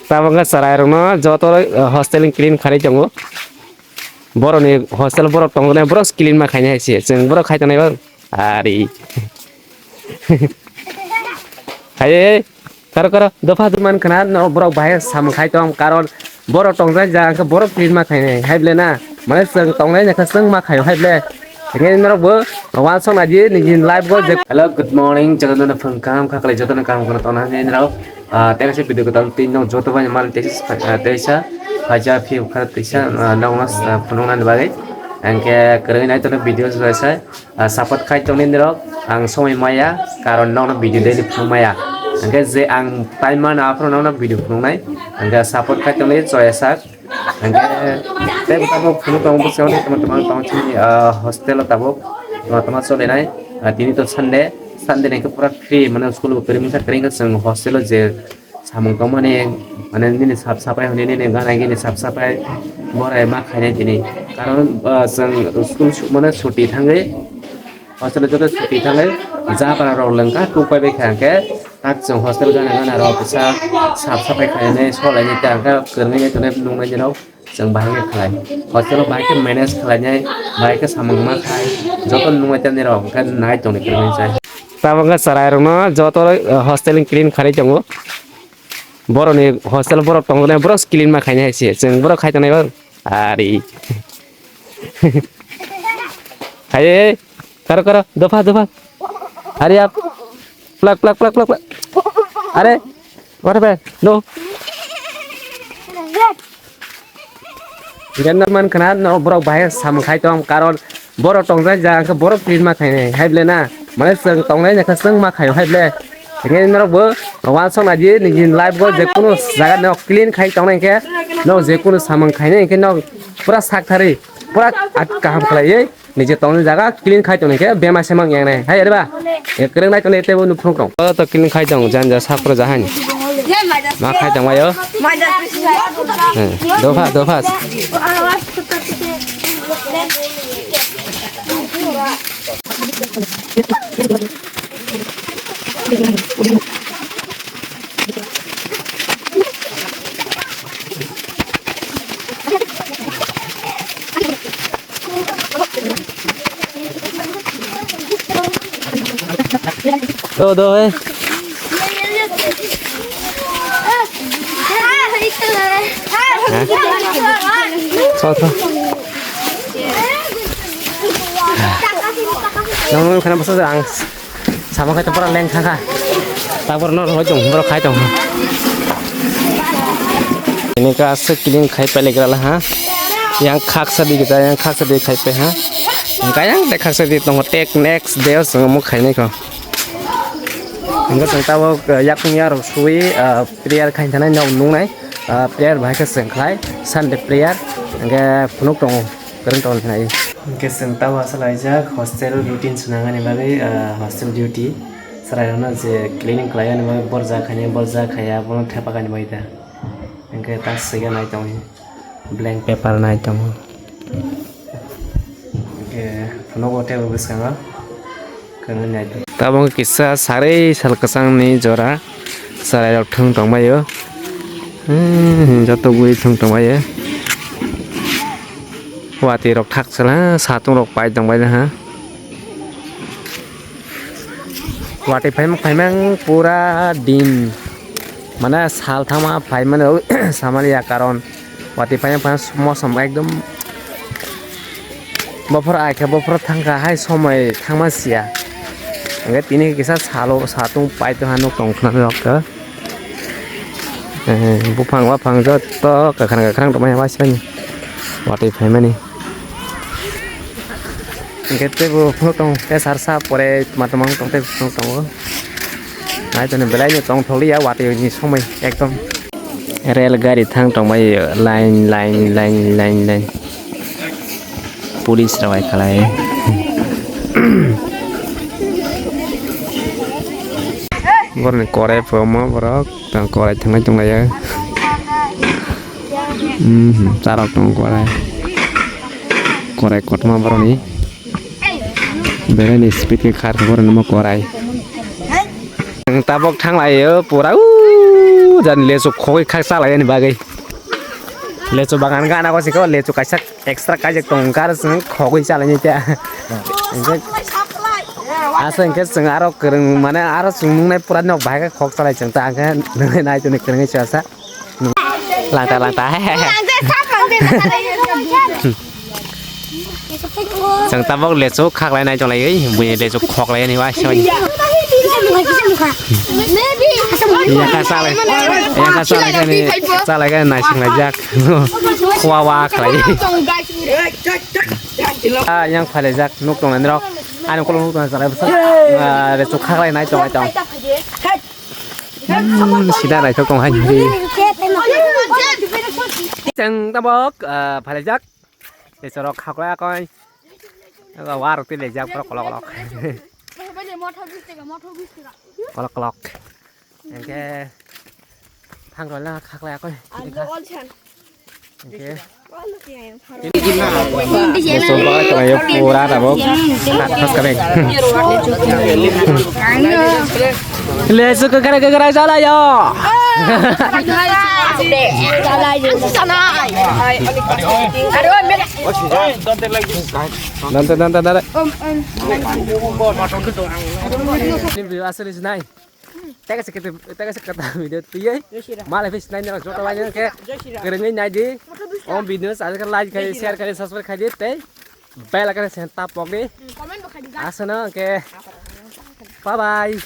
Tabangga sarayrono joto hostel clean khari jongo. Boroni hostel borok tongone borok clean ma khaina ese. Jeng borok khaitane bang. Ari. Haye karo dofa duman kana no borok bahaya sam khaitong karon borok tongja ja ka borok clean ma khaine haible na. Mane seng tongnai na seng ma khayo haible. Again merok bo wan song aji nijin live go. Hello, good morning. Jangan na phang kam kha kale joto na kam kono tona ne rao. Tega se video ko tan tin no joto ba mal tesa haja phi khar tesa nongnas phunona bagai. Angke kereng nai tono video sa sapat khai tong ne rao ang somai maya karon nong video dei phung maya. Angke je ang time na apro nong video phung nai. Angke sapat khai tong ne joya sak. Angke tega tabo phung tong bo sone teman-teman tong chini hostel tabo teman sole nai tini to Sunday nih pura free mana school kirim sa kering sang hostel je samung kamu nih mana ini sab sapai ini nih gana ini sab sapai borai mak kayaknya ini karena sang school mana cuti tangge hostel juga cuti tangge za para orang lengkap tupai bekang ke tak sang hostel gana orang bisa sab sapai kayaknya sekolahnya tangga keringnya itu nih nunggu aja sang bahaya kalai hostel bahaya manage kalainya bahaya samung mak kai joton nunggu aja nih orang kan naik dong nih keringnya Tabangga sarayrono joto hostel clean khari jongo. Boroni hostel borok tongone borok clean ma khaina ese. Jeng borok khaitane bang. Ari. Haye karo dofa. Hurry up. Plug. Are. What happened? No. Jangan man kana no borok bahaya sam khaitong karon borok tongja ja ka borok clean ma khaine haible na. Mana seng tongnai na seng ma khayo haible. Again merok bo wan song aji nijin live go je kuno jaga no clean khai tongnai ke no je kuno samang khaine ke no pura sak thari pura kaham khlai nije tongnai jaga clean khai tongnai ke bema semang yang nai hai ba e kereng nai tongnai tebo nu phung tong to clean khai tong jan ja sak pura jahan ma khai tong ayo dofa Đâu Thôi Nong kana basa ang sama ka tapora leng kha tapor no ho jong bro khai tong ini ka se clean khai pele grala ha yang khak sa di kita yang khak sa di khai pe ha ka yang de khak sa di tong tek next day sung mu khai nei ko angka tong tawo yak nya ro sui prayer khai thana no nung nai prayer bhai ka seng khai Sunday prayer angka phunuk tong kereng tong nai Oke, sentawa asalaja hostel routine sunangan ni bagai hostel duty. Sarayana je cleaning klien ni bagai borja kaya bono thepakan ni bagai ta. Engke tas sega naik tong blank paper naik tong. Oke, puno gote bagus kanga. Kena naik tu. Tabung kisah sare sal kesang ni jora sarai thung tong bayo. Jatuh gue thung tong bayo. Wati rok thak sala satung rok pai tong bai ha wati phai mang pura din mana sal thama phai man samania karon wati phai mosam ekdom bopor ai kha bopor thangka hai somai thangma sia angge tini kisa salo satung pai to hanok tong khna rok ka bupang wa phang jo to ka khang to mai wa sani wati phai mani Kita bu tong tes harsa pore teman-teman tong tes tong nah itu nih belanya tong tholi ya wati ini somai ekdom rel gari thang tong mai line pulis rawai kalai gorne kore promo borok tong kore thang tong ya sarok tong kore kotma boroni Beren speed ke khar khor nama korai tabok thang lai pura dan lesu khoi khaksa lai ni bagai lesu bagan ga na ko si ko lesu kaisa extra ka jak tong kar sing khoi cha lai ni cha aseng ke sing aro kereng mana aro sung nai pura nok bai ka khok sa lai chang ta ka nai nai tu ni kereng cha sa lang ta chẳng ta bóc lệ số khác lại này trong này ấy bây lệ số khóc lại này quá sao nhà ca sa lại cái này chẳng là giác qua cái à yang phải là giác nút trong này đâu anh có nút trong này sao lệ số khác lại này trong xí đa này cho con hành gì chẳng ta bóc phải là giác để cho nó khóc lại coi quá rồi tin để ra clock em cái thằng rồi là khắc lại coi cái số bao nhiêu này phụ ra là bố khắc cái này lấy số cái sao lại yo Nanti. Ini video asli senai. Tega sekitar video tiye. Malah video senai nak jota banyak ke. Kerengnya nadi. Om video asal kan like kali share kali subscribe kali te. Bell kali sentap pok ni. Asana ke. Bye bye.